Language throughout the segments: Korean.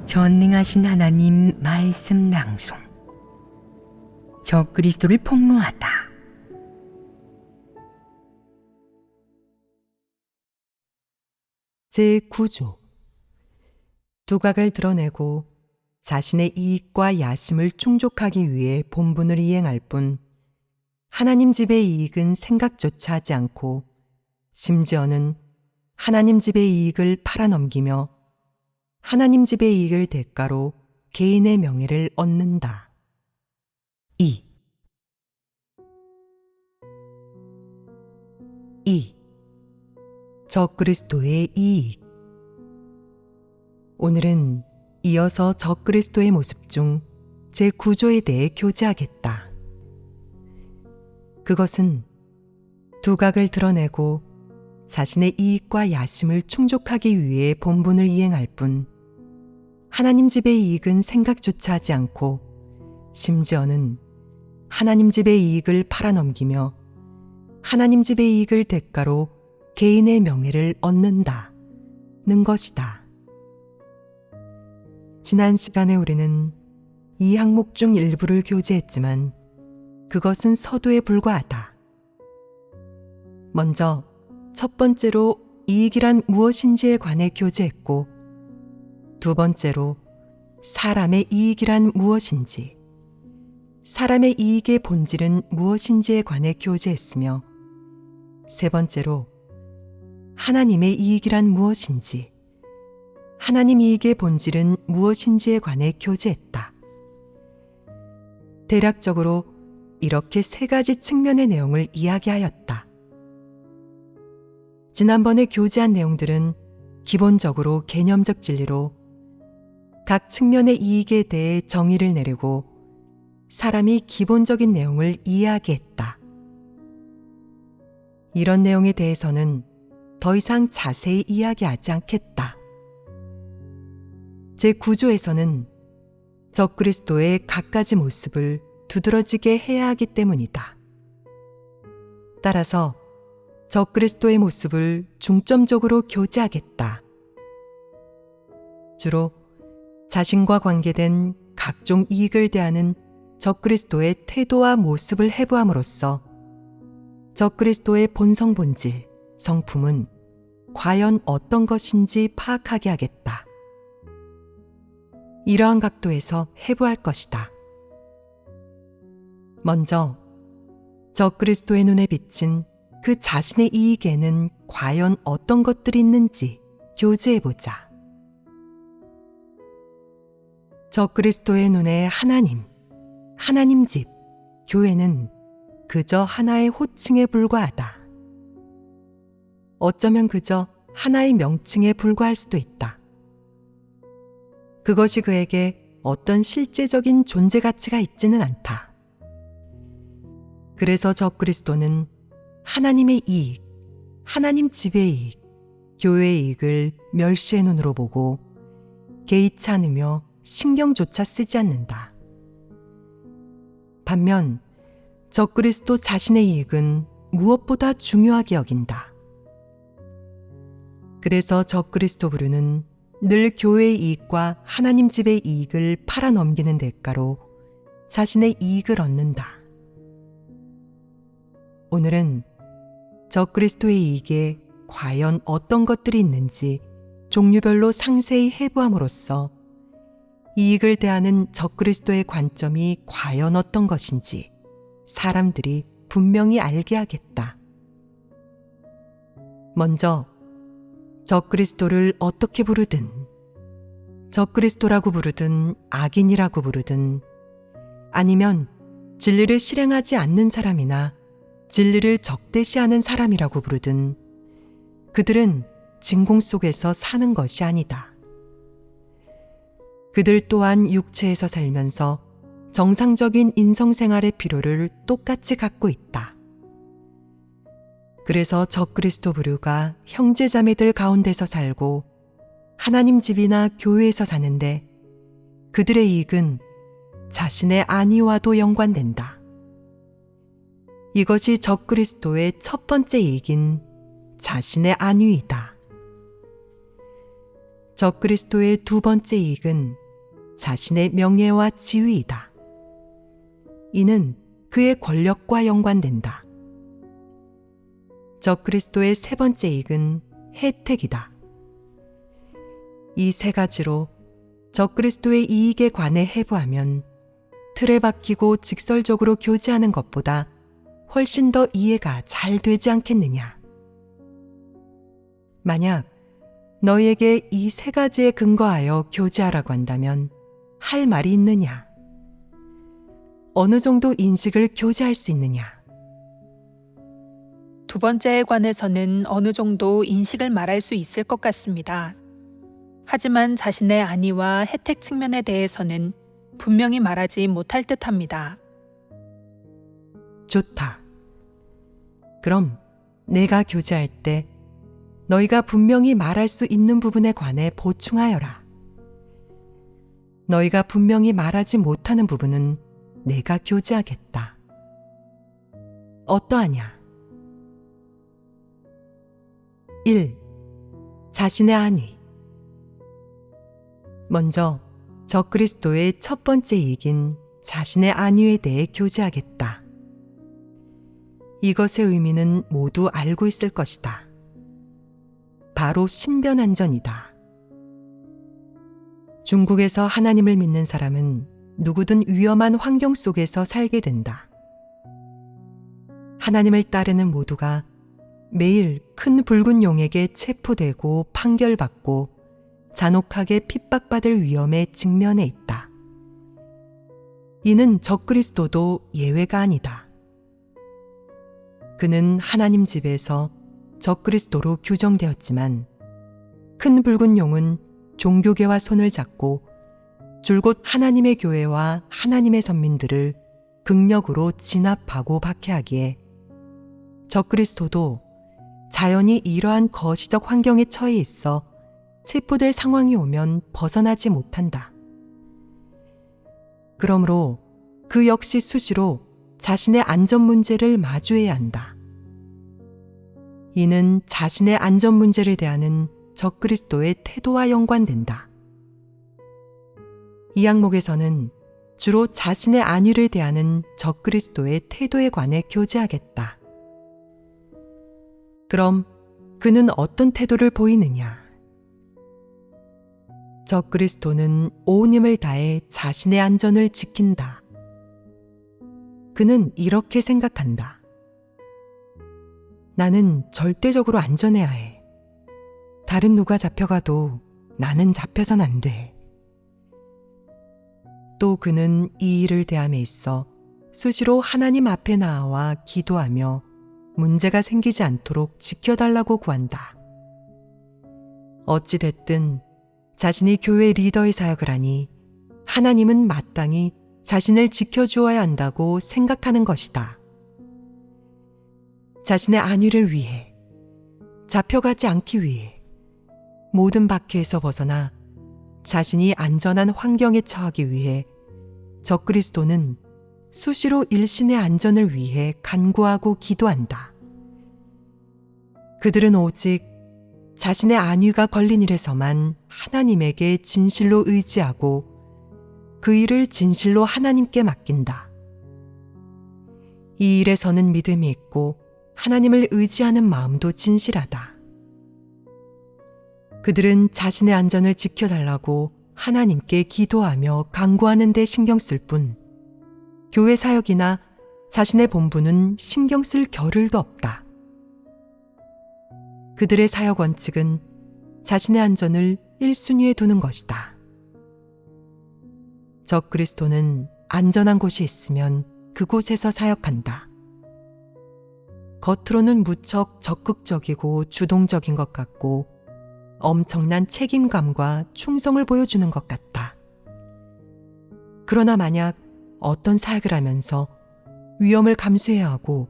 전능하신 하나님 말씀 낭송. 적그리스도를 폭로하다. 제9조. 두각을 드러내고 자신의 이익과 야심을 충족하기 위해 본분을 이행할 뿐 하나님 집의 이익은 생각조차 하지 않고 심지어는 하나님 집의 이익을 팔아넘기며 하나님 집의 이익을 대가로 개인의 명예를 얻는다. 2. 적그리스도의 이익. 오늘은 이어서 적그리스도의 모습 중 제9조에 대해 교제하겠다. 그것은 두각을 드러내고 자신의 이익과 야심을 충족하기 위해 본분을 이행할 뿐 하나님 집의 이익은 생각조차 하지 않고 심지어는 하나님 집의 이익을 팔아넘기며 하나님 집의 이익을 대가로 개인의 명예를 얻는다는 것이다. 지난 시간에 우리는 이 항목 중 일부를 교제했지만 그것은 서두에 불과하다. 먼저 첫 번째로 이익이란 무엇인지에 관해 교제했고, 두 번째로 사람의 이익이란 무엇인지, 사람의 이익의 본질은 무엇인지에 관해 교제했으며, 세 번째로 하나님의 이익이란 무엇인지, 하나님 이익의 본질은 무엇인지에 관해 교제했다. 대략적으로 이렇게 세 가지 측면의 내용을 이야기하였다. 지난번에 교제한 내용들은 기본적으로 개념적 진리로 각 측면의 이익에 대해 정의를 내리고 사람이 기본적인 내용을 이야기했다. 이런 내용에 대해서는 더 이상 자세히 이야기하지 않겠다. 제9조에서는 적그리스도의 갖가지 모습을 두드러지게 해야 하기 때문이다. 따라서 적그리스도의 모습을 중점적으로 교제하겠다. 주로 자신과 관계된 각종 이익을 대하는 적그리스도의 태도와 모습을 해부함으로써 적그리스도의 본성 본질, 성품은 과연 어떤 것인지 파악하게 하겠다. 이러한 각도에서 해부할 것이다. 먼저 적그리스도의 눈에 비친 그 자신의 이익에는 과연 어떤 것들이 있는지 교제해보자. 적그리스도의 눈에 하나님 집, 교회는 그저 하나의 호칭에 불과하다. 어쩌면 그저 하나의 명칭에 불과할 수도 있다. 그것이 그에게 어떤 실제적인 존재 가치가 있지는 않다. 그래서 적그리스도는 하나님의 이익, 하나님 집의 이익, 교회의 이익을 멸시의 눈으로 보고 개의치 않으며 신경조차 쓰지 않는다. 반면 적그리스도 자신의 이익은 무엇보다 중요하게 여긴다. 그래서 적그리스도 부류는 늘 교회의 이익과 하나님 집의 이익을 팔아넘기는 대가로 자신의 이익을 얻는다. 오늘은 적그리스도의 이익에 과연 어떤 것들이 있는지 종류별로 상세히 해부함으로써 이익을 대하는 적그리스도의 관점이 과연 어떤 것인지 사람들이 분명히 알게 하겠다. 먼저 적그리스도를 어떻게 부르든, 적그리스도라고 부르든 악인이라고 부르든 아니면 진리를 실행하지 않는 사람이나 진리를 적대시하는 사람이라고 부르든 그들은 진공 속에서 사는 것이 아니다. 그들 또한 육체에서 살면서 정상적인 인성생활의 필요를 똑같이 갖고 있다. 그래서 적그리스도 부류가 형제자매들 가운데서 살고 하나님 집이나 교회에서 사는데 그들의 이익은 자신의 안위와도 연관된다. 이것이 적그리스도의 첫 번째 이익인 자신의 안위이다. 적그리스도의 두 번째 이익은 자신의 명예와 지위이다. 이는 그의 권력과 연관된다. 적그리스도의 세 번째 이익은 혜택이다. 이 세 가지로 적그리스도의 이익에 관해 해부하면 틀에 박히고 직설적으로 교제하는 것보다 훨씬 더 이해가 잘 되지 않겠느냐. 만약 너희에게 이 세 가지에 근거하여 교제하라고 한다면 할 말이 있느냐? 어느 정도 인식을 교제할 수 있느냐? 두 번째에 관해서는 어느 정도 인식을 말할 수 있을 것 같습니다. 하지만 자신의 안위와 혜택 측면에 대해서는 분명히 말하지 못할 듯합니다. 좋다. 그럼 내가 교제할 때 너희가 분명히 말할 수 있는 부분에 관해 보충하여라. 너희가 분명히 말하지 못하는 부분은 내가 교제하겠다. 어떠하냐? 1. 자신의 안위. 먼저 적그리스도의 첫 번째 이익인 자신의 안위에 대해 교제하겠다. 이것의 의미는 모두 알고 있을 것이다. 바로 신변안전이다. 중국에서 하나님을 믿는 사람은 누구든 위험한 환경 속에서 살게 된다. 하나님을 따르는 모두가 매일 큰 붉은 용에게 체포되고 판결받고 잔혹하게 핍박받을 위험에 직면해 있다. 이는 적그리스도도 예외가 아니다. 그는 하나님 집에서 적그리스도로 규정되었지만 큰 붉은 용은 종교계와 손을 잡고 줄곧 하나님의 교회와 하나님의 선민들을 극력으로 진압하고 박해하기에 적그리스도도 자연히 이러한 거시적 환경에 처해 있어 체포될 상황이 오면 벗어나지 못한다. 그러므로 그 역시 수시로 자신의 안전 문제를 마주해야 한다. 이는 자신의 안전 문제를 대하는 적그리스도의 태도와 연관된다. 이 항목에서는 주로 자신의 안위를 대하는 적그리스도의 태도에 관해 교제하겠다. 그럼 그는 어떤 태도를 보이느냐? 적그리스도는 온 힘을 다해 자신의 안전을 지킨다. 그는 이렇게 생각한다. 나는 절대적으로 안전해야 해. 다른 누가 잡혀가도 나는 잡혀선 안 돼. 또 그는 이 일을 대함에 있어 수시로 하나님 앞에 나아와 기도하며 문제가 생기지 않도록 지켜달라고 구한다. 어찌됐든 자신이 교회 리더의 사역을 하니 하나님은 마땅히 자신을 지켜주어야 한다고 생각하는 것이다. 자신의 안위를 위해, 잡혀가지 않기 위해, 모든 박해에서 벗어나 자신이 안전한 환경에 처하기 위해 적그리스도는 수시로 일신의 안전을 위해 간구하고 기도한다. 그들은 오직 자신의 안위가 걸린 일에서만 하나님에게 진실로 의지하고 그 일을 진실로 하나님께 맡긴다. 이 일에서는 믿음이 있고 하나님을 의지하는 마음도 진실하다. 그들은 자신의 안전을 지켜달라고 하나님께 기도하며 간구하는 데 신경 쓸 뿐 교회 사역이나 자신의 본분은 신경 쓸 겨를도 없다. 그들의 사역 원칙은 자신의 안전을 1순위에 두는 것이다. 적그리스도는 안전한 곳이 있으면 그곳에서 사역한다. 겉으로는 무척 적극적이고 주동적인 것 같고 엄청난 책임감과 충성을 보여주는 것 같다. 그러나 만약 어떤 사역을 하면서 위험을 감수해야 하고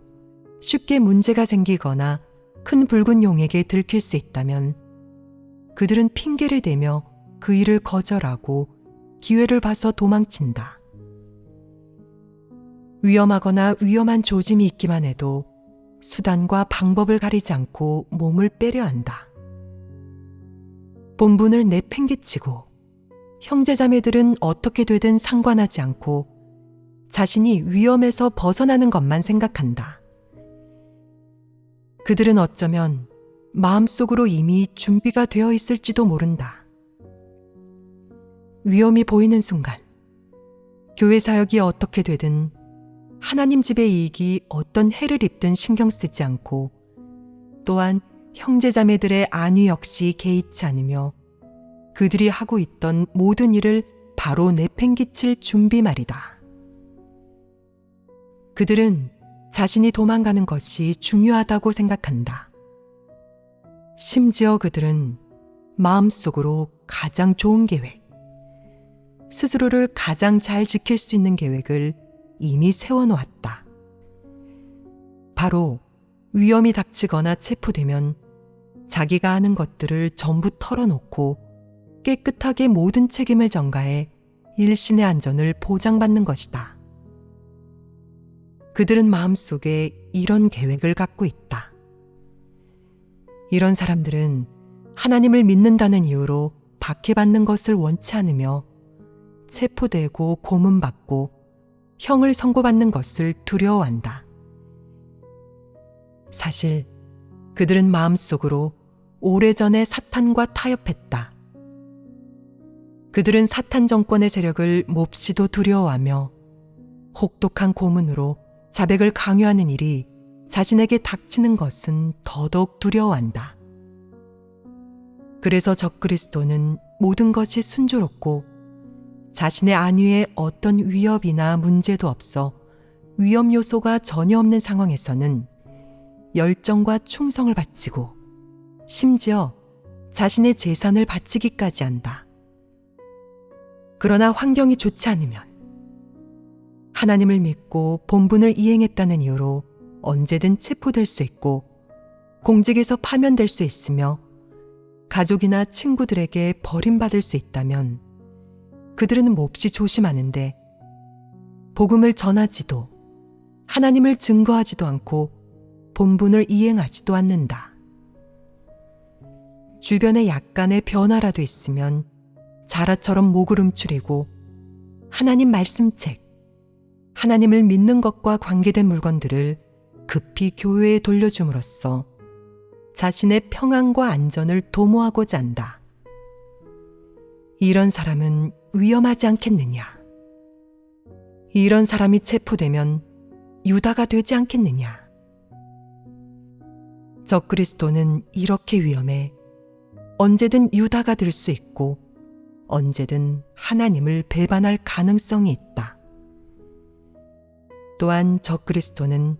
쉽게 문제가 생기거나 큰 붉은 용에게 들킬 수 있다면 그들은 핑계를 대며 그 일을 거절하고 기회를 봐서 도망친다. 위험하거나 위험한 조짐이 있기만 해도 수단과 방법을 가리지 않고 몸을 빼려 한다. 본분을 내팽개치고 형제자매들은 어떻게 되든 상관하지 않고 자신이 위험에서 벗어나는 것만 생각한다. 그들은 어쩌면 마음속으로 이미 준비가 되어 있을지도 모른다. 위험이 보이는 순간 교회 사역이 어떻게 되든 하나님 집의 이익이 어떤 해를 입든 신경 쓰지 않고 또한 형제자매들의 안위 역시 개의치 않으며 그들이 하고 있던 모든 일을 바로 내팽개칠 준비 말이다. 그들은 자신이 도망가는 것이 중요하다고 생각한다. 심지어 그들은 마음속으로 가장 좋은 계획, 스스로를 가장 잘 지킬 수 있는 계획을 이미 세워놓았다. 바로 위험이 닥치거나 체포되면 자기가 하는 것들을 전부 털어놓고 깨끗하게 모든 책임을 전가해 일신의 안전을 보장받는 것이다. 그들은 마음속에 이런 계획을 갖고 있다. 이런 사람들은 하나님을 믿는다는 이유로 박해받는 것을 원치 않으며 체포되고 고문받고 형을 선고받는 것을 두려워한다. 사실 그들은 마음속으로 오래전에 사탄과 타협했다. 그들은 사탄 정권의 세력을 몹시도 두려워하며 혹독한 고문으로 자백을 강요하는 일이 자신에게 닥치는 것은 더더욱 두려워한다. 그래서 적그리스도는 모든 것이 순조롭고 자신의 안위에 어떤 위협이나 문제도 없어 위험 요소가 전혀 없는 상황에서는 열정과 충성을 바치고 심지어 자신의 재산을 바치기까지 한다. 그러나 환경이 좋지 않으면 하나님을 믿고 본분을 이행했다는 이유로 언제든 체포될 수 있고 공직에서 파면될 수 있으며 가족이나 친구들에게 버림받을 수 있다면 그들은 몹시 조심하는데 복음을 전하지도 하나님을 증거하지도 않고 본분을 이행하지도 않는다. 주변에 약간의 변화라도 있으면 자라처럼 목을 움츠리고 하나님 말씀책, 하나님을 믿는 것과 관계된 물건들을 급히 교회에 돌려줌으로써 자신의 평안과 안전을 도모하고자 한다. 이런 사람은 위험하지 않겠느냐? 이런 사람이 체포되면 유다가 되지 않겠느냐? 적그리스도는 이렇게 위험해 언제든 유다가 될 수 있고 언제든 하나님을 배반할 가능성이 있다. 또한 적그리스도는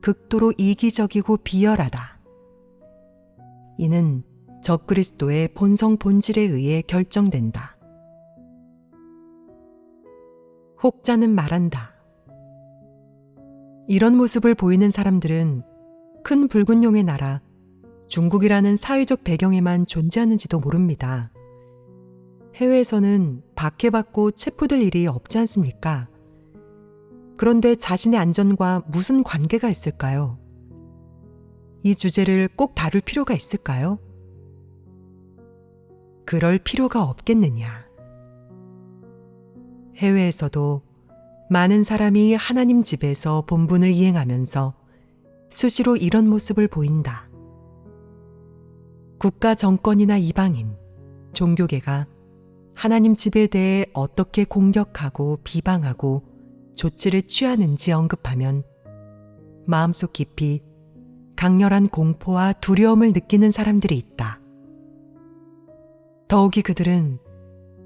극도로 이기적이고 비열하다. 이는 적그리스도의 본성 본질에 의해 결정된다. 혹자는 말한다. 이런 모습을 보이는 사람들은 큰 붉은 용의 나라 중국이라는 사회적 배경에만 존재하는지도 모릅니다. 해외에서는 박해받고 체포될 일이 없지 않습니까? 그런데 자신의 안전과 무슨 관계가 있을까요? 이 주제를 꼭 다룰 필요가 있을까요? 그럴 필요가 없겠느냐? 해외에서도 많은 사람이 하나님 집에서 본분을 이행하면서 수시로 이런 모습을 보인다. 국가 정권이나 이방인, 종교계가 하나님 집에 대해 어떻게 공격하고 비방하고 조치를 취하는지 언급하면 마음속 깊이 강렬한 공포와 두려움을 느끼는 사람들이 있다. 더욱이 그들은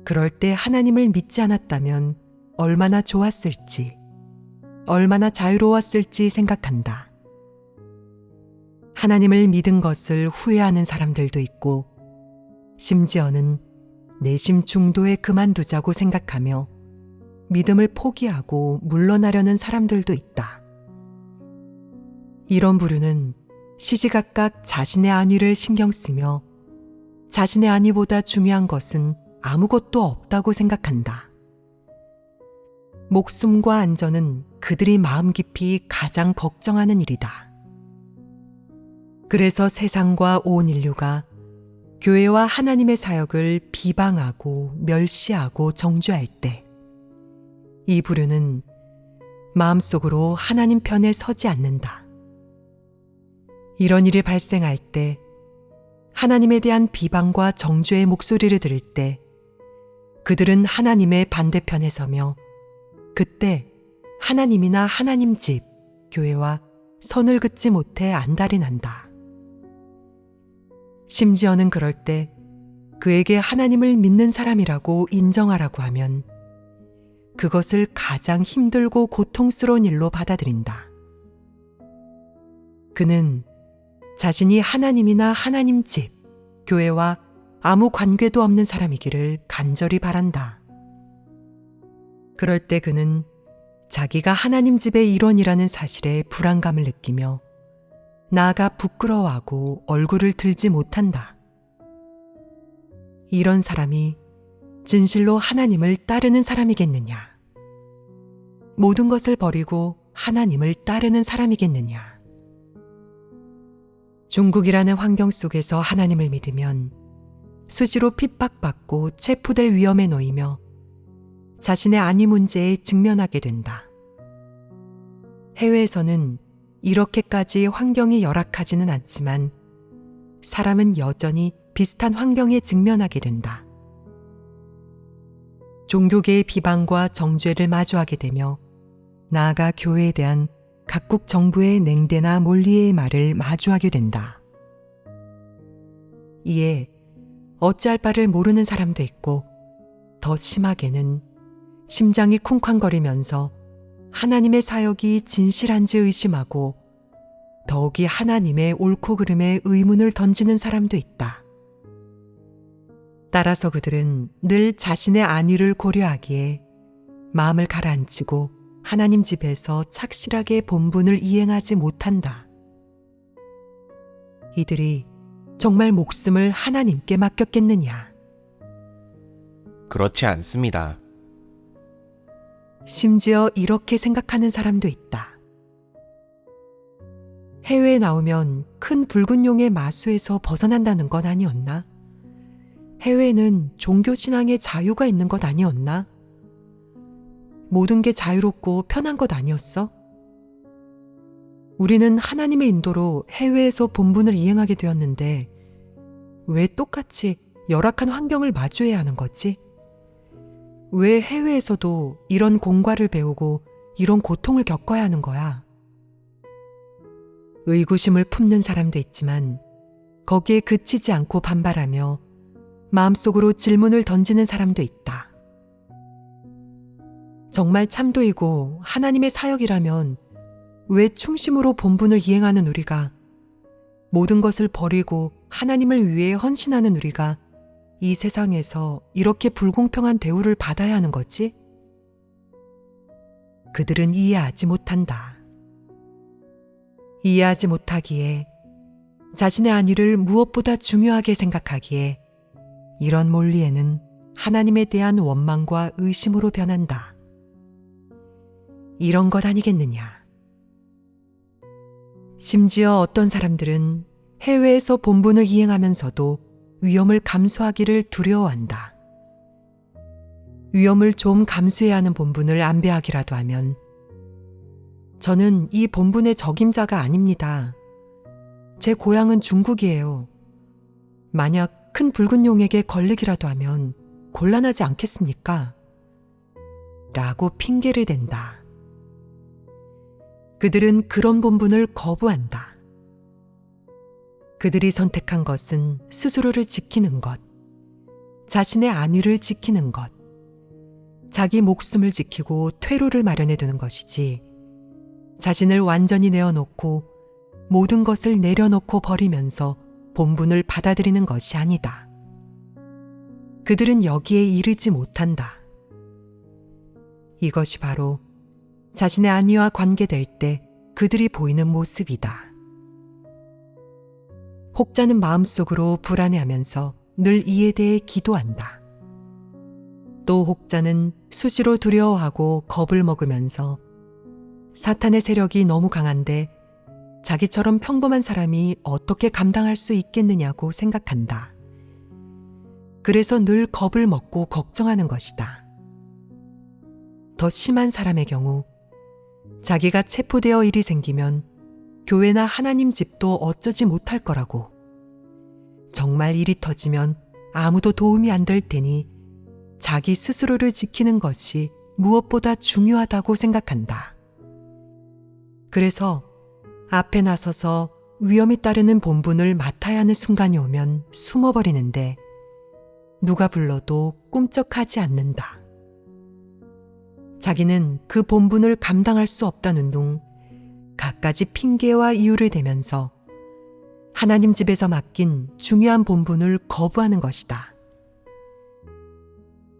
그럴 때 하나님을 믿지 않았다면 얼마나 좋았을지, 얼마나 자유로웠을지 생각한다. 하나님을 믿은 것을 후회하는 사람들도 있고 심지어는 내심 중도에 그만두자고 생각하며 믿음을 포기하고 물러나려는 사람들도 있다. 이런 부류는 시시각각 자신의 안위를 신경 쓰며 자신의 안위보다 중요한 것은 아무것도 없다고 생각한다. 목숨과 안전은 그들이 마음 깊이 가장 걱정하는 일이다. 그래서 세상과 온 인류가 교회와 하나님의 사역을 비방하고 멸시하고 정죄할 때, 이 부류는 마음속으로 하나님 편에 서지 않는다. 이런 일이 발생할 때, 하나님에 대한 비방과 정죄의 목소리를 들을 때, 그들은 하나님의 반대편에 서며, 그때 하나님이나 하나님 집, 교회와 선을 긋지 못해 안달이 난다. 심지어는 그럴 때 그에게 하나님을 믿는 사람이라고 인정하라고 하면 그것을 가장 힘들고 고통스러운 일로 받아들인다. 그는 자신이 하나님이나 하나님 집, 교회와 아무 관계도 없는 사람이기를 간절히 바란다. 그럴 때 그는 자기가 하나님 집의 일원이라는 사실에 불안감을 느끼며 나아가 부끄러워하고 얼굴을 들지 못한다. 이런 사람이 진실로 하나님을 따르는 사람이겠느냐? 모든 것을 버리고 하나님을 따르는 사람이겠느냐? 중국이라는 환경 속에서 하나님을 믿으면 수시로 핍박받고 체포될 위험에 놓이며 자신의 안위 문제에 직면하게 된다. 해외에서는 이렇게까지 환경이 열악하지는 않지만 사람은 여전히 비슷한 환경에 직면하게 된다. 종교계의 비방과 정죄를 마주하게 되며 나아가 교회에 대한 각국 정부의 냉대나 몰리의 말을 마주하게 된다. 이에 어찌할 바를 모르는 사람도 있고 더 심하게는 심장이 쿵쾅거리면서 하나님의 사역이 진실한지 의심하고 더욱이 하나님의 옳고 그름에 의문을 던지는 사람도 있다. 따라서 그들은 늘 자신의 안위를 고려하기에 마음을 가라앉히고 하나님 집에서 착실하게 본분을 이행하지 못한다. 이들이 정말 목숨을 하나님께 맡겼겠느냐? 그렇지 않습니다. 심지어 이렇게 생각하는 사람도 있다. 해외에 나오면 큰 붉은 용의 마수에서 벗어난다는 건 아니었나? 해외에는 종교신앙의 자유가 있는 것 아니었나? 모든 게 자유롭고 편한 것 아니었어? 우리는 하나님의 인도로 해외에서 본분을 이행하게 되었는데 왜 똑같이 열악한 환경을 마주해야 하는 거지? 왜 해외에서도 이런 공과를 배우고 이런 고통을 겪어야 하는 거야? 의구심을 품는 사람도 있지만 거기에 그치지 않고 반발하며 마음속으로 질문을 던지는 사람도 있다. 정말 참도이고 하나님의 사역이라면 왜 충심으로 본분을 이행하는 우리가, 모든 것을 버리고 하나님을 위해 헌신하는 우리가 이 세상에서 이렇게 불공평한 대우를 받아야 하는 거지? 그들은 이해하지 못한다. 이해하지 못하기에, 자신의 안위를 무엇보다 중요하게 생각하기에 이런 몰리에는 하나님에 대한 원망과 의심으로 변한다. 이런 것 아니겠느냐? 심지어 어떤 사람들은 해외에서 본분을 이행하면서도 위험을 감수하기를 두려워한다. 위험을 좀 감수해야 하는 본분을 안배하기라도 하면 저는 이 본분의 적임자가 아닙니다. 제 고향은 중국이에요. 만약 큰 붉은 용에게 걸리기라도 하면 곤란하지 않겠습니까? 라고 핑계를 댄다. 그들은 그런 본분을 거부한다. 그들이 선택한 것은 스스로를 지키는 것, 자신의 안위를 지키는 것, 자기 목숨을 지키고 퇴로를 마련해 두는 것이지, 자신을 완전히 내어놓고 모든 것을 내려놓고 버리면서 본분을 받아들이는 것이 아니다. 그들은 여기에 이르지 못한다. 이것이 바로 자신의 안위와 관계될 때 그들이 보이는 모습이다. 혹자는 마음속으로 불안해하면서 늘 이에 대해 기도한다. 또 혹자는 수시로 두려워하고 겁을 먹으면서 사탄의 세력이 너무 강한데 자기처럼 평범한 사람이 어떻게 감당할 수 있겠느냐고 생각한다. 그래서 늘 겁을 먹고 걱정하는 것이다. 더 심한 사람의 경우 자기가 체포되어 일이 생기면 교회나 하나님 집도 어쩌지 못할 거라고, 정말 일이 터지면 아무도 도움이 안 될 테니 자기 스스로를 지키는 것이 무엇보다 중요하다고 생각한다. 그래서 앞에 나서서 위험이 따르는 본분을 맡아야 하는 순간이 오면 숨어버리는데 누가 불러도 꿈쩍하지 않는다. 자기는 그 본분을 감당할 수 없다는 둥 갖가지 핑계와 이유를 대면서 하나님 집에서 맡긴 중요한 본분을 거부하는 것이다.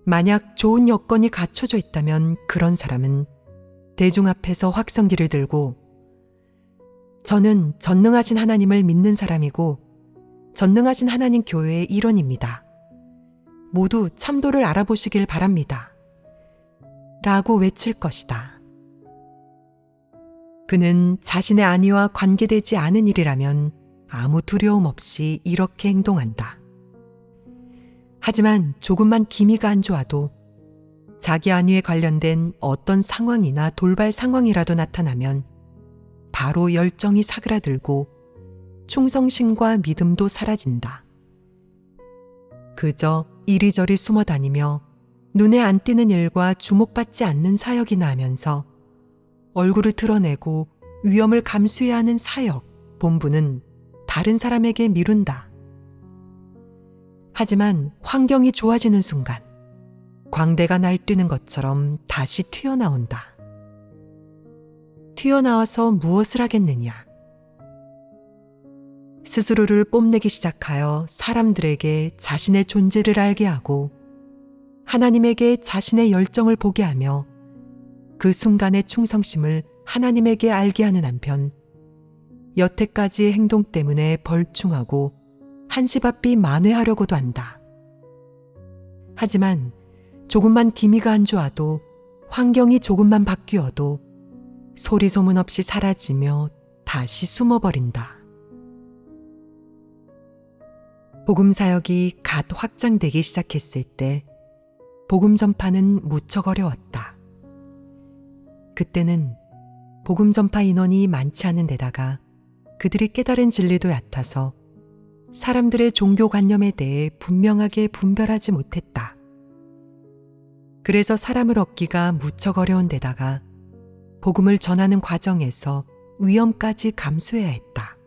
만약 좋은 여건이 갖춰져 있다면 그런 사람은 대중 앞에서 확성기를 들고 저는 전능하신 하나님을 믿는 사람이고 전능하신 하나님 교회의 일원입니다. 모두 참도를 알아보시길 바랍니다. 라고 외칠 것이다. 그는 자신의 안위와 관계되지 않은 일이라면 아무 두려움 없이 이렇게 행동한다. 하지만 조금만 기미가 안 좋아도 자기 안위에 관련된 어떤 상황이나 돌발 상황이라도 나타나면 바로 열정이 사그라들고 충성심과 믿음도 사라진다. 그저 이리저리 숨어 다니며 눈에 안 띄는 일과 주목받지 않는 사역이나 하면서 얼굴을 드러내고 위험을 감수해야 하는 사역, 본분은 다른 사람에게 미룬다. 하지만 환경이 좋아지는 순간 광대가 날뛰는 것처럼 다시 튀어나온다. 튀어나와서 무엇을 하겠느냐? 스스로를 뽐내기 시작하여 사람들에게 자신의 존재를 알게 하고 하나님에게 자신의 열정을 보게 하며 그 순간의 충성심을 하나님에게 알게 하는 한편 여태까지의 행동 때문에 벌충하고 한시바삐 만회하려고도 한다. 하지만 조금만 기미가 안 좋아도 환경이 조금만 바뀌어도 소리 소문 없이 사라지며 다시 숨어버린다. 복음 사역이 갓 확장되기 시작했을 때 복음 전파는 무척 어려웠다. 그때는 복음 전파 인원이 많지 않은 데다가 그들이 깨달은 진리도 얕아서 사람들의 종교관념에 대해 분명하게 분별하지 못했다. 그래서 사람을 얻기가 무척 어려운 데다가 복음을 전하는 과정에서 위험까지 감수해야 했다.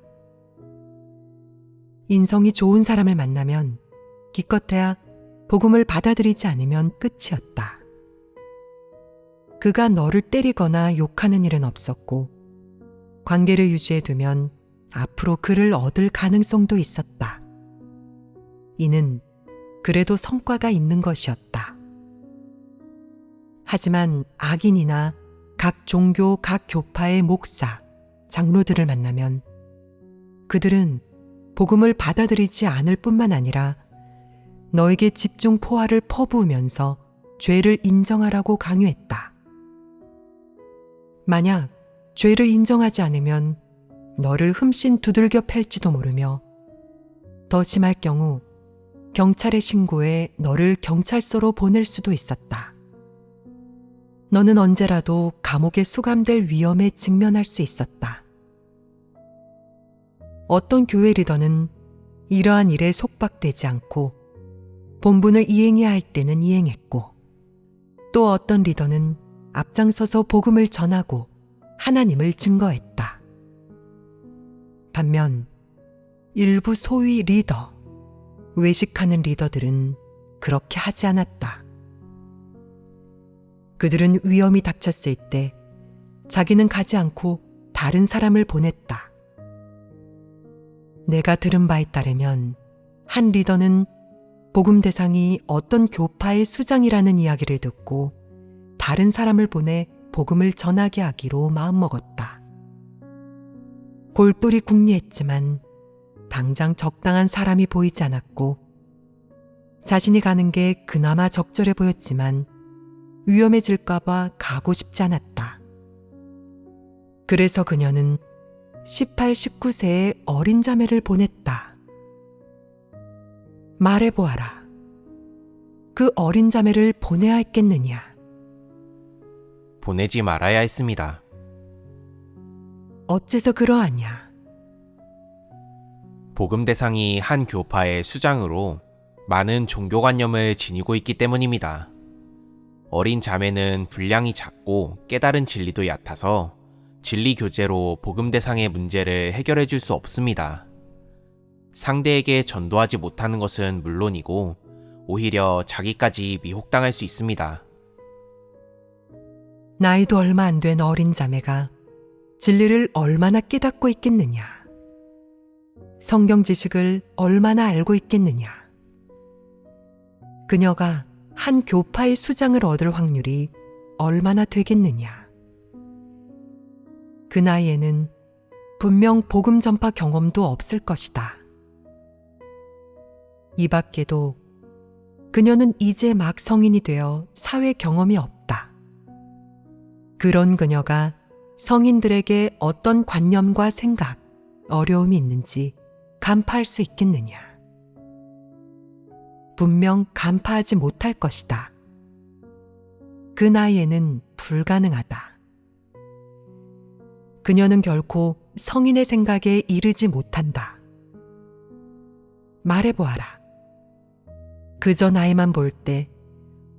인성이 좋은 사람을 만나면 기껏해야 복음을 받아들이지 않으면 끝이었다. 그가 너를 때리거나 욕하는 일은 없었고 관계를 유지해두면 앞으로 그를 얻을 가능성도 있었다. 이는 그래도 성과가 있는 것이었다. 하지만 악인이나 각 종교, 각 교파의 목사, 장로들을 만나면 그들은 복음을 받아들이지 않을 뿐만 아니라 너에게 집중 포화를 퍼부으면서 죄를 인정하라고 강요했다. 만약 죄를 인정하지 않으면 너를 흠씬 두들겨 팰지도 모르며 더 심할 경우 경찰에 신고해 너를 경찰서로 보낼 수도 있었다. 너는 언제라도 감옥에 수감될 위험에 직면할 수 있었다. 어떤 교회 리더는 이러한 일에 속박되지 않고 본분을 이행해야 할 때는 이행했고 또 어떤 리더는 앞장서서 복음을 전하고 하나님을 증거했다. 반면 일부 소위 리더, 외식하는 리더들은 그렇게 하지 않았다. 그들은 위험이 닥쳤을 때 자기는 가지 않고 다른 사람을 보냈다. 내가 들은 바에 따르면 한 리더는 복음 대상이 어떤 교파의 수장이라는 이야기를 듣고 다른 사람을 보내 복음을 전하게 하기로 마음먹었다. 골똘히 궁리했지만 당장 적당한 사람이 보이지 않았고 자신이 가는 게 그나마 적절해 보였지만 위험해질까봐 가고 싶지 않았다. 그래서 그녀는 18, 19세의 어린 자매를 보냈다. 말해보아라. 그 어린 자매를 보내야 했겠느냐? 보내지 말아야 했습니다. 어째서 그러하냐? 복음 대상이 한 교파의 수장으로 많은 종교관념을 지니고 있기 때문입니다. 어린 자매는 분량이 작고 깨달은 진리도 얕아서 진리 교제로 복음 대상의 문제를 해결해 줄 수 없습니다. 상대에게 전도하지 못하는 것은 물론이고 오히려 자기까지 미혹당할 수 있습니다. 나이도 얼마 안 된 어린 자매가 진리를 얼마나 깨닫고 있겠느냐? 성경 지식을 얼마나 알고 있겠느냐? 그녀가 한 교파의 수장을 얻을 확률이 얼마나 되겠느냐? 그 나이에는 분명 복음 전파 경험도 없을 것이다. 이 밖에도 그녀는 이제 막 성인이 되어 사회 경험이 없다. 그런 그녀가 성인들에게 어떤 관념과 생각, 어려움이 있는지 간파할 수 있겠느냐? 분명 간파하지 못할 것이다. 그 나이에는 불가능하다. 그녀는 결코 성인의 생각에 이르지 못한다. 말해보아라. 그저 나이만 볼 때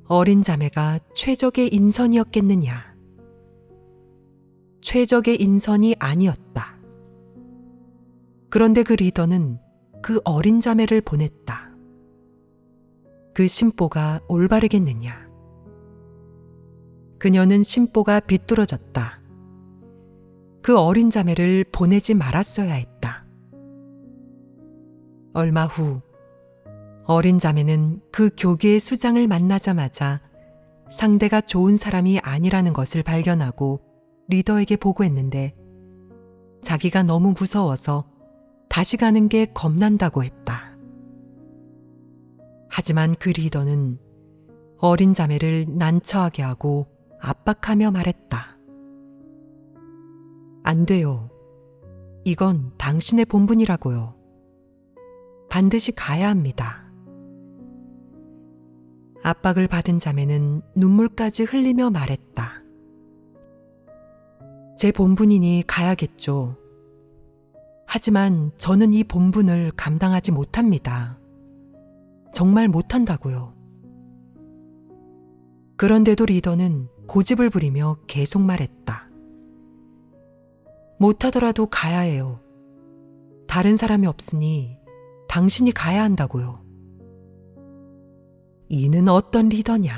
어린 자매가 최적의 인선이었겠느냐? 최적의 인선이 아니었다. 그런데 그 리더는 그 어린 자매를 보냈다. 그 심보가 올바르겠느냐? 그녀는 심보가 비뚤어졌다. 그 어린 자매를 보내지 말았어야 했다. 얼마 후 어린 자매는 그 교계의 수장을 만나자마자 상대가 좋은 사람이 아니라는 것을 발견하고 리더에게 보고했는데 자기가 너무 무서워서 다시 가는 게 겁난다고 했다. 하지만 그 리더는 어린 자매를 난처하게 하고 압박하며 말했다. 안 돼요. 이건 당신의 본분이라고요. 반드시 가야 합니다. 압박을 받은 자매는 눈물까지 흘리며 말했다. 제 본분이니 가야겠죠. 하지만 저는 이 본분을 감당하지 못합니다. 정말 못한다고요. 그런데도 리더는 고집을 부리며 계속 말했다. 못하더라도 가야 해요. 다른 사람이 없으니 당신이 가야 한다고요. 이는 어떤 리더냐?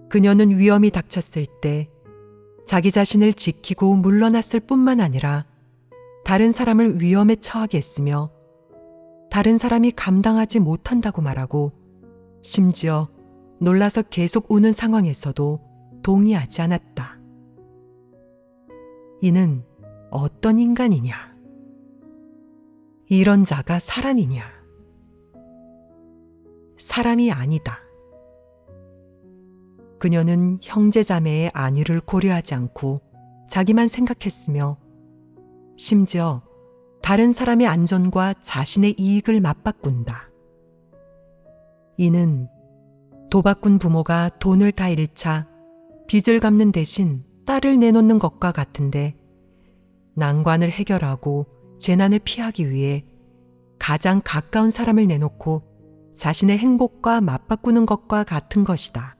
그녀는 위험이 닥쳤을 때 자기 자신을 지키고 물러났을 뿐만 아니라 다른 사람을 위험에 처하게 했으며 다른 사람이 감당하지 못한다고 말하고 심지어 놀라서 계속 우는 상황에서도 동의하지 않았다. 이는 어떤 인간이냐? 이런 자가 사람이냐? 사람이 아니다. 그녀는 형제자매의 안위를 고려하지 않고 자기만 생각했으며 심지어 다른 사람의 안전과 자신의 이익을 맞바꾼다. 이는 도박꾼 부모가 돈을 다 잃자 빚을 갚는 대신 딸을 내놓는 것과 같은데 난관을 해결하고 재난을 피하기 위해 가장 가까운 사람을 내놓고 자신의 행복과 맞바꾸는 것과 같은 것이다.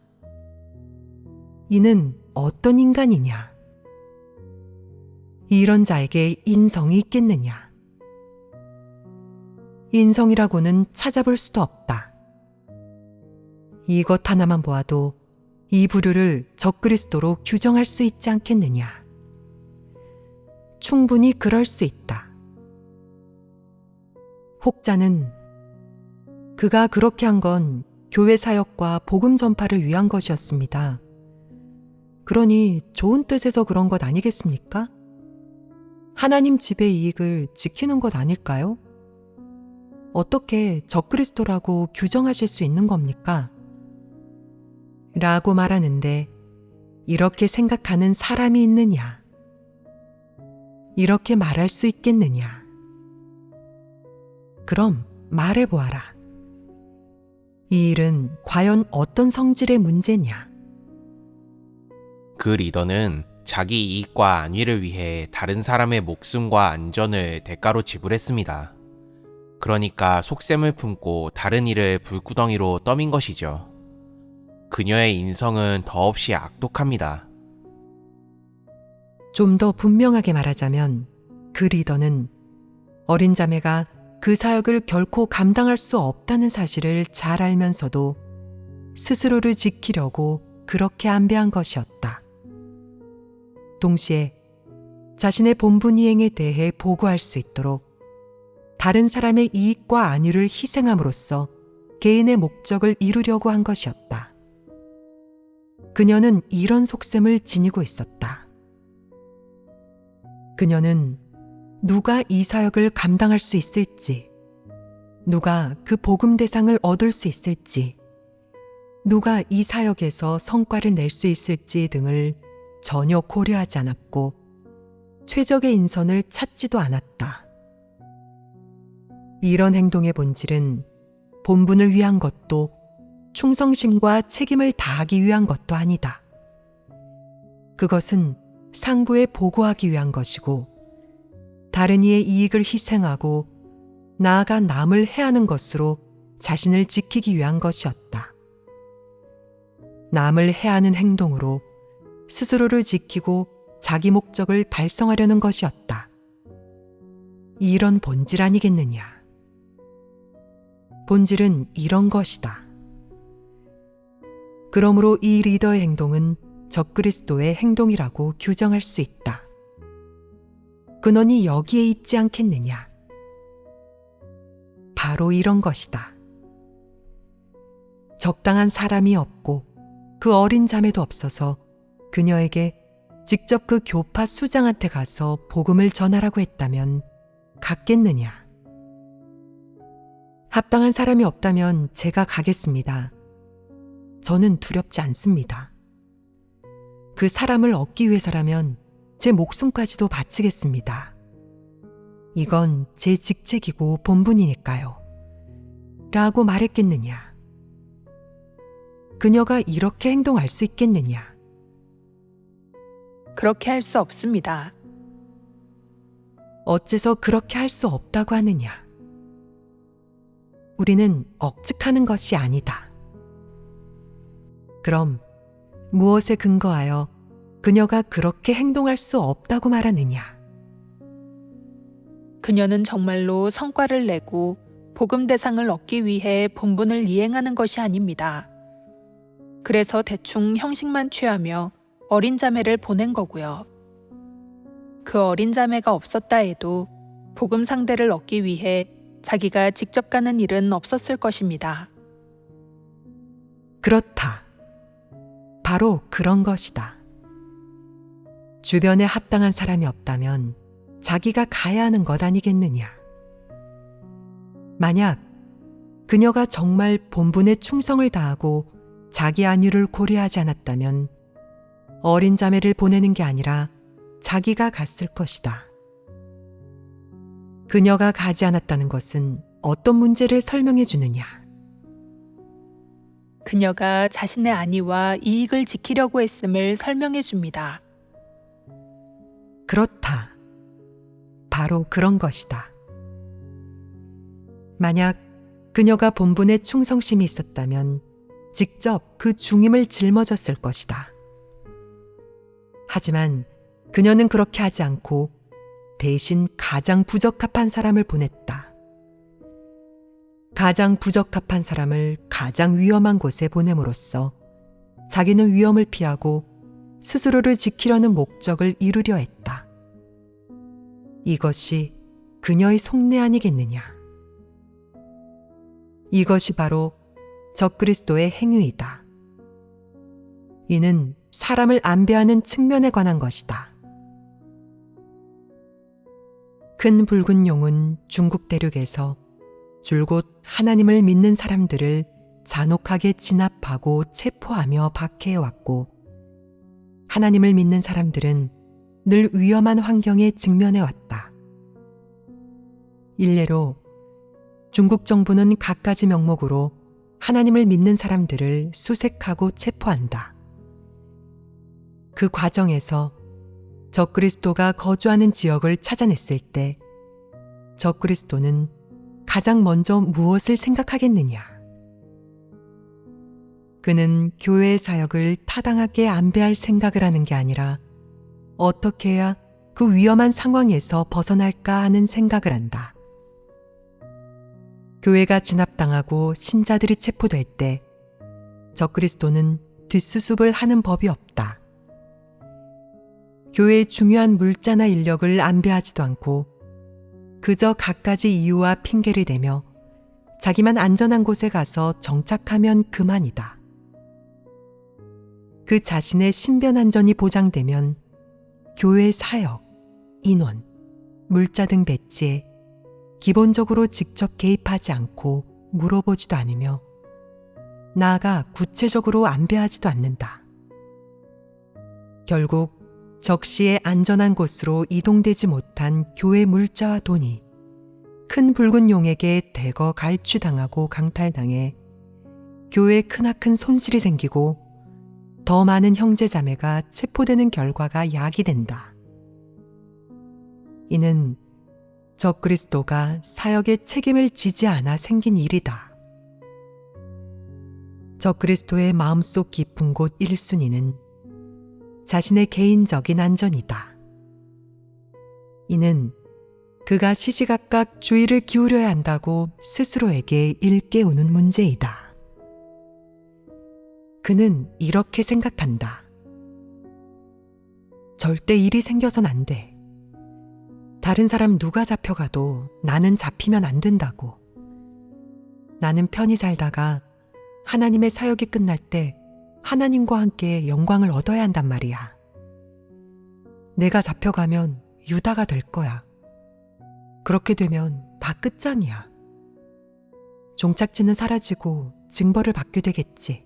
이는 어떤 인간이냐? 이런 자에게 인성이 있겠느냐? 인성이라고는 찾아볼 수도 없다. 이것 하나만 보아도 이 부류를 적그리스도로 규정할 수 있지 않겠느냐? 충분히 그럴 수 있다. 혹자는 그가 그렇게 한 건 교회 사역과 복음 전파를 위한 것이었습니다. 그러니 좋은 뜻에서 그런 것 아니겠습니까? 하나님 집의 이익을 지키는 것 아닐까요? 어떻게 적그리스도라고 규정하실 수 있는 겁니까? 라고 말하는데 이렇게 생각하는 사람이 있느냐? 이렇게 말할 수 있겠느냐? 그럼 말해보아라. 이 일은 과연 어떤 성질의 문제냐? 그 리더는 자기 이익과 안위를 위해 다른 사람의 목숨과 안전을 대가로 지불했습니다. 그러니까 속셈을 품고 다른 일을 불구덩이로 떠민 것이죠. 그녀의 인성은 더없이 악독합니다. 좀 더 분명하게 말하자면 그 리더는 어린 자매가 그 사역을 결코 감당할 수 없다는 사실을 잘 알면서도 스스로를 지키려고 그렇게 안배한 것이었다. 동시에 자신의 본분 이행에 대해 보고할 수 있도록 다른 사람의 이익과 안위를 희생함으로써 개인의 목적을 이루려고 한 것이었다. 그녀는 이런 속셈을 지니고 있었다. 그녀는 누가 이 사역을 감당할 수 있을지, 누가 그 복음 대상을 얻을 수 있을지, 누가 이 사역에서 성과를 낼 수 있을지 등을 전혀 고려하지 않았고 최적의 인선을 찾지도 않았다. 이런 행동의 본질은 본분을 위한 것도 충성심과 책임을 다하기 위한 것도 아니다. 그것은 상부에 보고하기 위한 것이고 다른 이의 이익을 희생하고 나아가 남을 해하는 것으로 자신을 지키기 위한 것이었다. 남을 해하는 행동으로 스스로를 지키고 자기 목적을 달성하려는 것이었다. 이런 본질 아니겠느냐? 본질은 이런 것이다. 그러므로 이 리더의 행동은 적그리스도의 행동이라고 규정할 수 있다. 근원이 여기에 있지 않겠느냐? 바로 이런 것이다. 적당한 사람이 없고 그 어린 자매도 없어서 그녀에게 직접 그 교파 수장한테 가서 복음을 전하라고 했다면 갔겠느냐? 합당한 사람이 없다면 제가 가겠습니다. 저는 두렵지 않습니다. 그 사람을 얻기 위해서라면 제 목숨까지도 바치겠습니다. 이건 제 직책이고 본분이니까요. 라고 말했겠느냐? 그녀가 이렇게 행동할 수 있겠느냐? 그렇게 할 수 없습니다. 어째서 그렇게 할 수 없다고 하느냐? 우리는 억측하는 것이 아니다. 그럼 무엇에 근거하여 그녀가 그렇게 행동할 수 없다고 말하느냐? 그녀는 정말로 성과를 내고 복음 대상을 얻기 위해 본분을 이행하는 것이 아닙니다. 그래서 대충 형식만 취하며 어린 자매를 보낸 거고요. 그 어린 자매가 없었다 해도 복음 상대를 얻기 위해 자기가 직접 가는 일은 없었을 것입니다. 그렇다. 바로 그런 것이다. 주변에 합당한 사람이 없다면 자기가 가야 하는 것 아니겠느냐? 만약 그녀가 정말 본분에 충성을 다하고 자기 안위를 고려하지 않았다면 어린 자매를 보내는 게 아니라 자기가 갔을 것이다. 그녀가 가지 않았다는 것은 어떤 문제를 설명해 주느냐? 그녀가 자신의 안위와 이익을 지키려고 했음을 설명해 줍니다. 그렇다. 바로 그런 것이다. 만약 그녀가 본분에 충성심이 있었다면 직접 그 중임을 짊어졌을 것이다. 하지만 그녀는 그렇게 하지 않고 대신 가장 부적합한 사람을 보냈다. 가장 부적합한 사람을 가장 위험한 곳에 보냄으로써 자기는 위험을 피하고 스스로를 지키려는 목적을 이루려 했다. 이것이 그녀의 속내 아니겠느냐? 이것이 바로 적그리스도의 행위이다. 이는 사람을 안배하는 측면에 관한 것이다. 큰 붉은 용은 중국 대륙에서 줄곧 하나님을 믿는 사람들을 잔혹하게 진압하고 체포하며 박해해왔고, 하나님을 믿는 사람들은 늘 위험한 환경에 직면해왔다. 일례로 중국 정부는 갖가지 명목으로 하나님을 믿는 사람들을 수색하고 체포한다. 그 과정에서 적그리스도가 거주하는 지역을 찾아냈을 때 적그리스도는 가장 먼저 무엇을 생각하겠느냐? 그는 교회의 사역을 타당하게 안배할 생각을 하는 게 아니라 어떻게 해야 그 위험한 상황에서 벗어날까 하는 생각을 한다. 교회가 진압당하고 신자들이 체포될 때 적그리스도는 뒷수습을 하는 법이 없다. 교회의 중요한 물자나 인력을 안배하지도 않고 그저 갖가지 이유와 핑계를 대며 자기만 안전한 곳에 가서 정착하면 그만이다. 그 자신의 신변 안전이 보장되면 교회 사역, 인원, 물자 등 배치에 기본적으로 직접 개입하지 않고 물어보지도 않으며 나아가 구체적으로 안배하지도 않는다. 결국 적시에 안전한 곳으로 이동되지 못한 교회 물자와 돈이 큰 붉은 용에게 대거 갈취당하고 강탈당해 교회에 크나큰 손실이 생기고 더 많은 형제자매가 체포되는 결과가 야기된다. 이는 적그리스도가 사역에 책임을 지지 않아 생긴 일이다. 적그리스도의 마음속 깊은 곳 1순위는 자신의 개인적인 안전이다. 이는 그가 시시각각 주의를 기울여야 한다고 스스로에게 일깨우는 문제이다. 그는 이렇게 생각한다. 절대 일이 생겨선 안 돼. 다른 사람 누가 잡혀가도 나는 잡히면 안 된다고. 나는 편히 살다가 하나님의 사역이 끝날 때 하나님과 함께 영광을 얻어야 한단 말이야. 내가 잡혀가면 유다가 될 거야. 그렇게 되면 다 끝장이야. 종착지는 사라지고 징벌을 받게 되겠지.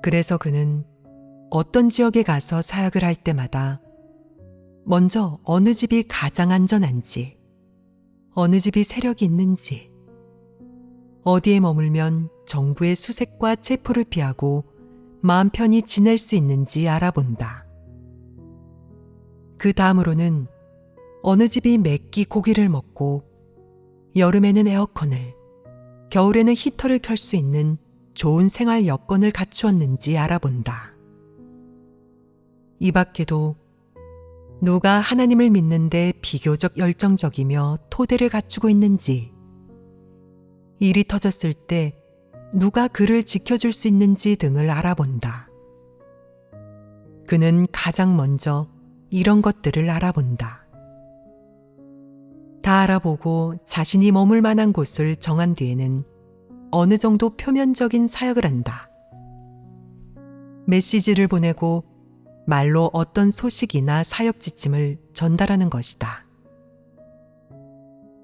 그래서 그는 어떤 지역에 가서 사역을 할 때마다 먼저 어느 집이 가장 안전한지, 어느 집이 세력이 있는지, 어디에 머물면 정부의 수색과 체포를 피하고 마음 편히 지낼 수 있는지 알아본다. 그 다음으로는 어느 집이 매끼 고기를 먹고 여름에는 에어컨을, 겨울에는 히터를 켤 수 있는 좋은 생활 여건을 갖추었는지 알아본다. 이 밖에도 누가 하나님을 믿는데 비교적 열정적이며 토대를 갖추고 있는지, 일이 터졌을 때 누가 그를 지켜줄 수 있는지 등을 알아본다. 그는 가장 먼저 이런 것들을 알아본다. 다 알아보고 자신이 머물 만한 곳을 정한 뒤에는 어느 정도 표면적인 사역을 한다. 메시지를 보내고 말로 어떤 소식이나 사역 지침을 전달하는 것이다.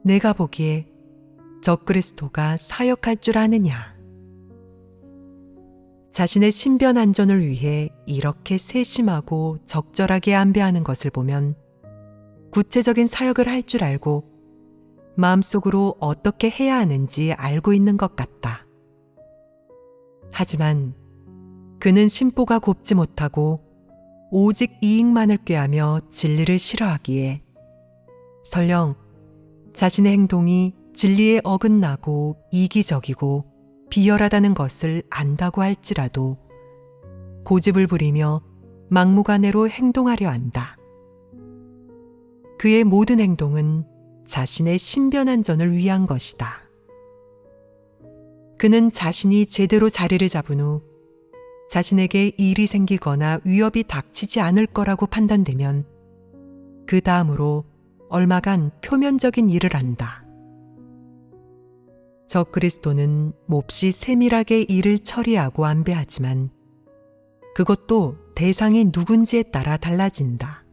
내가 보기에 적그리스도가 사역할 줄 아느냐? 자신의 신변 안전을 위해 이렇게 세심하고 적절하게 안배하는 것을 보면 구체적인 사역을 할 줄 알고 마음속으로 어떻게 해야 하는지 알고 있는 것 같다. 하지만 그는 심보가 곱지 못하고 오직 이익만을 꾀하며 진리를 싫어하기에 설령 자신의 행동이 진리에 어긋나고 이기적이고 비열하다는 것을 안다고 할지라도 고집을 부리며 막무가내로 행동하려 한다. 그의 모든 행동은 자신의 신변 안전을 위한 것이다. 그는 자신이 제대로 자리를 잡은 후 자신에게 일이 생기거나 위협이 닥치지 않을 거라고 판단되면 그 다음으로 얼마간 표면적인 일을 한다. 적그리스도는 몹시 세밀하게 일을 처리하고 안배하지만 그것도 대상이 누군지에 따라 달라진다.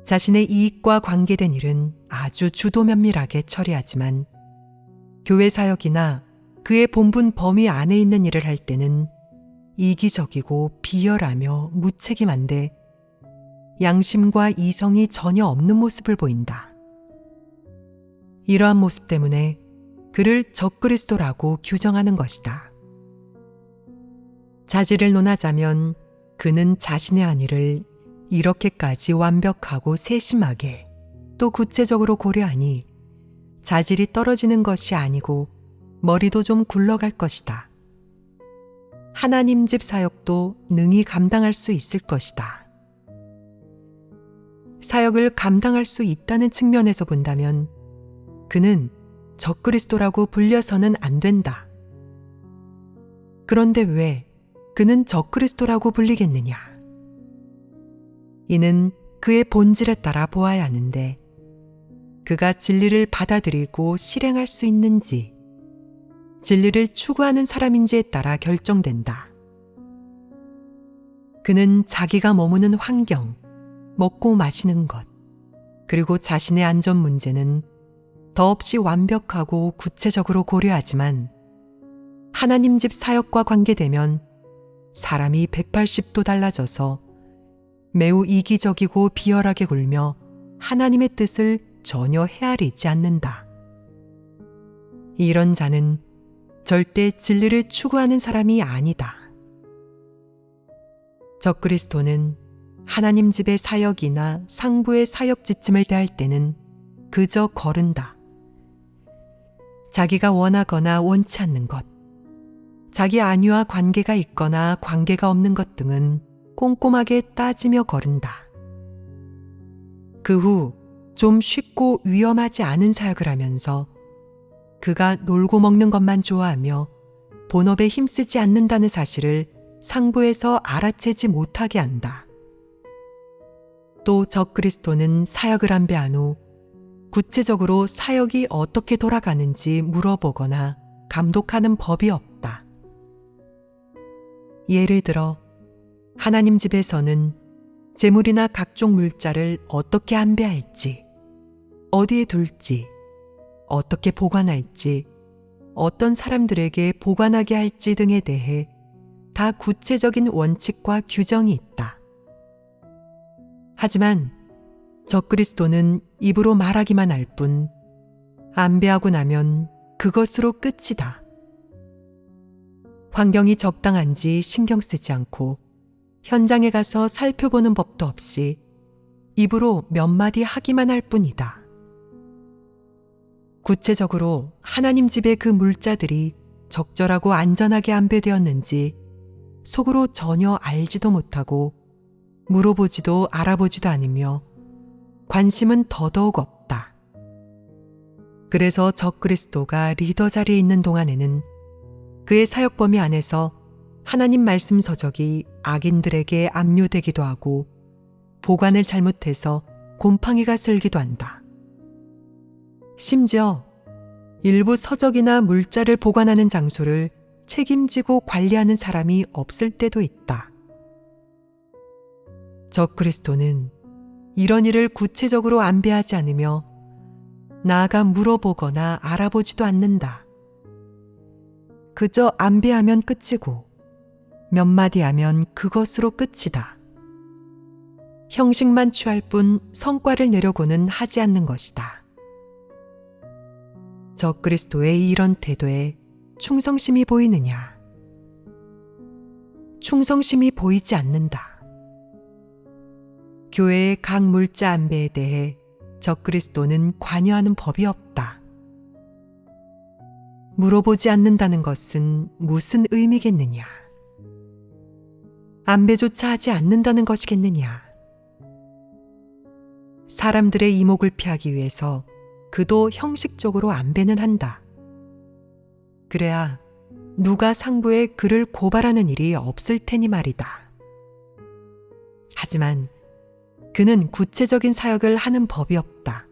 자신의 이익과 관계된 일은 아주 주도 면밀하게 처리하지만 교회 사역이나 그의 본분 범위 안에 있는 일을 할 때는 이기적이고 비열하며 무책임한데 양심과 이성이 전혀 없는 모습을 보인다. 이러한 모습 때문에 그를 적그리스도라고 규정하는 것이다. 자질을 논하자면 그는 자신의 안위를 이렇게까지 완벽하고 세심하게 또 구체적으로 고려하니 자질이 떨어지는 것이 아니고 머리도 좀 굴러갈 것이다. 하나님 집 사역도 능히 감당할 수 있을 것이다. 사역을 감당할 수 있다는 측면에서 본다면 그는 적그리스도라고 불려서는 안 된다. 그런데 왜 그는 적그리스도라고 불리겠느냐? 이는 그의 본질에 따라 보아야 하는데 그가 진리를 받아들이고 실행할 수 있는지, 진리를 추구하는 사람인지에 따라 결정된다. 그는 자기가 머무는 환경, 먹고 마시는 것, 그리고 자신의 안전 문제는 더없이 완벽하고 구체적으로 고려하지만 하나님 집 사역과 관계되면 사람이 180도 달라져서 매우 이기적이고 비열하게 굴며 하나님의 뜻을 전혀 헤아리지 않는다. 이런 자는 절대 진리를 추구하는 사람이 아니다. 적그리스도는 하나님 집의 사역이나 상부의 사역 지침을 대할 때는 그저 거른다. 자기가 원하거나 원치 않는 것, 자기 안위와 관계가 있거나 관계가 없는 것 등은 꼼꼼하게 따지며 거른다. 그 후 좀 쉽고 위험하지 않은 사역을 하면서 그가 놀고 먹는 것만 좋아하며 본업에 힘쓰지 않는다는 사실을 상부에서 알아채지 못하게 한다. 또 적그리스도는 사역을 안배한 후 구체적으로 사역이 어떻게 돌아가는지 물어보거나 감독하는 법이 없다. 예를 들어 하나님 집에서는 재물이나 각종 물자를 어떻게 안배할지, 어디에 둘지, 어떻게 보관할지, 어떤 사람들에게 보관하게 할지 등에 대해 다 구체적인 원칙과 규정이 있다. 하지만 적그리스도는 입으로 말하기만 할 뿐 안배하고 나면 그것으로 끝이다. 환경이 적당한지 신경 쓰지 않고 현장에 가서 살펴보는 법도 없이 입으로 몇 마디 하기만 할 뿐이다. 구체적으로 하나님 집의 그 물자들이 적절하고 안전하게 안배되었는지 속으로 전혀 알지도 못하고 물어보지도 알아보지도 않으며 관심은 더더욱 없다. 그래서 적그리스도가 리더 자리에 있는 동안에는 그의 사역 범위 안에서 하나님 말씀 서적이 악인들에게 압류되기도 하고 보관을 잘못해서 곰팡이가 슬기도 한다. 심지어 일부 서적이나 물자를 보관하는 장소를 책임지고 관리하는 사람이 없을 때도 있다. 적그리스도는 이런 일을 구체적으로 안배하지 않으며 나아가 물어보거나 알아보지도 않는다. 그저 안배하면 끝이고 몇 마디 하면 그것으로 끝이다. 형식만 취할 뿐 성과를 내려고는 하지 않는 것이다. 적그리스도의 이런 태도에 충성심이 보이느냐? 충성심이 보이지 않는다. 교회의 각 물자 안배에 대해 적그리스도는 관여하는 법이 없다. 물어보지 않는다는 것은 무슨 의미겠느냐? 안배조차 하지 않는다는 것이겠느냐? 사람들의 이목을 피하기 위해서 그도 형식적으로 안배는 한다. 그래야 누가 상부에 그를 고발하는 일이 없을 테니 말이다. 하지만 그는 구체적인 사역을 하는 법이 없다.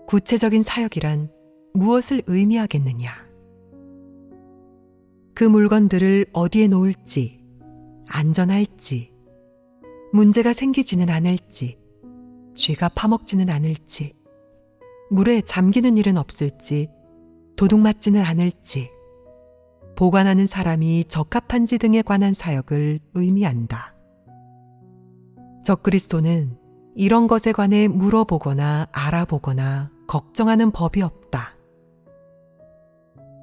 구체적인 사역이란 무엇을 의미하겠느냐? 그 물건들을 어디에 놓을지, 안전할지, 문제가 생기지는 않을지, 쥐가 파먹지는 않을지, 물에 잠기는 일은 없을지, 도둑 맞지는 않을지, 보관하는 사람이 적합한지 등에 관한 사역을 의미한다. 적그리스도는 이런 것에 관해 물어보거나 알아보거나 걱정하는 법이 없다.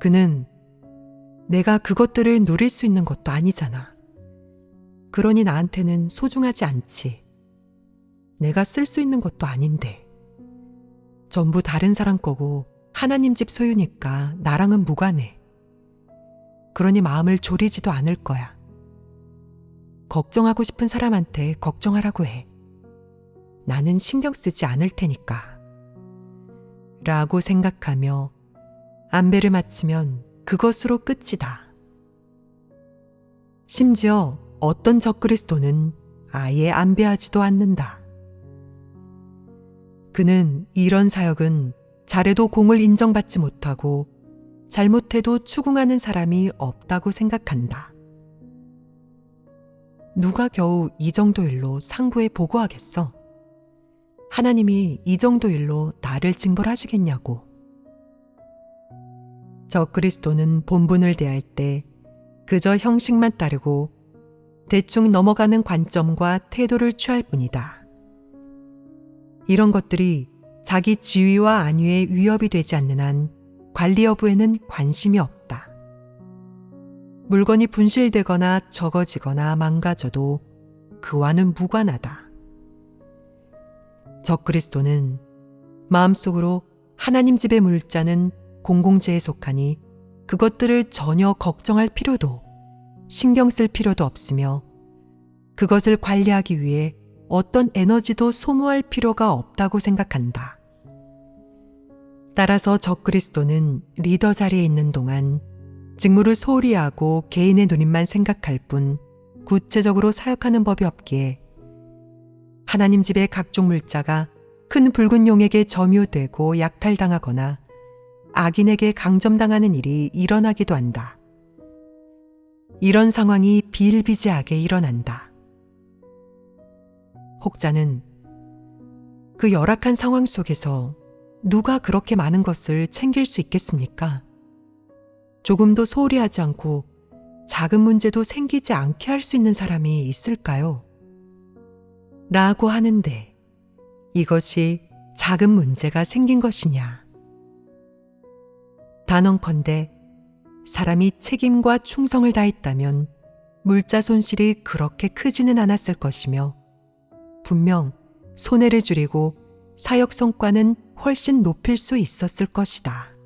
그는 내가 그것들을 누릴 수 있는 것도 아니잖아. 그러니 나한테는 소중하지 않지. 내가 쓸 수 있는 것도 아닌데. 전부 다른 사람 거고 하나님 집 소유니까 나랑은 무관해. 그러니 마음을 졸이지도 않을 거야. 걱정하고 싶은 사람한테 걱정하라고 해. 나는 신경 쓰지 않을 테니까. 라고 생각하며 안배를 마치면 그것으로 끝이다. 심지어 어떤 적그리스도는 아예 안배하지도 않는다. 그는 이런 사역은 잘해도 공을 인정받지 못하고 잘못해도 추궁하는 사람이 없다고 생각한다. 누가 겨우 이 정도 일로 상부에 보고하겠어? 하나님이 이 정도 일로 나를 징벌하시겠냐고. 적그리스도는 본분을 대할 때 그저 형식만 따르고 대충 넘어가는 관점과 태도를 취할 뿐이다. 이런 것들이 자기 지위와 안위에 위협이 되지 않는 한 관리 여부에는 관심이 없다. 물건이 분실되거나 적어지거나 망가져도 그와는 무관하다. 적그리스도는 마음속으로 하나님 집의 물자는 공공재에 속하니 그것들을 전혀 걱정할 필요도 신경 쓸 필요도 없으며 그것을 관리하기 위해 어떤 에너지도 소모할 필요가 없다고 생각한다. 따라서 적그리스도는 리더 자리에 있는 동안 직무를 소홀히 하고 개인의 누림만 생각할 뿐 구체적으로 사역하는 법이 없기에 하나님 집의 각종 물자가 큰 붉은 용에게 점유되고 약탈당하거나 악인에게 강점당하는 일이 일어나기도 한다. 이런 상황이 비일비재하게 일어난다. 혹자는 그 열악한 상황 속에서 누가 그렇게 많은 것을 챙길 수 있겠습니까? 조금도 소홀히 하지 않고 작은 문제도 생기지 않게 할 수 있는 사람이 있을까요? 라고 하는데 이것이 작은 문제가 생긴 것이냐? 단언컨대 사람이 책임과 충성을 다했다면 물자 손실이 그렇게 크지는 않았을 것이며 분명 손해를 줄이고 사역 성과는 훨씬 높일 수 있었을 것이다.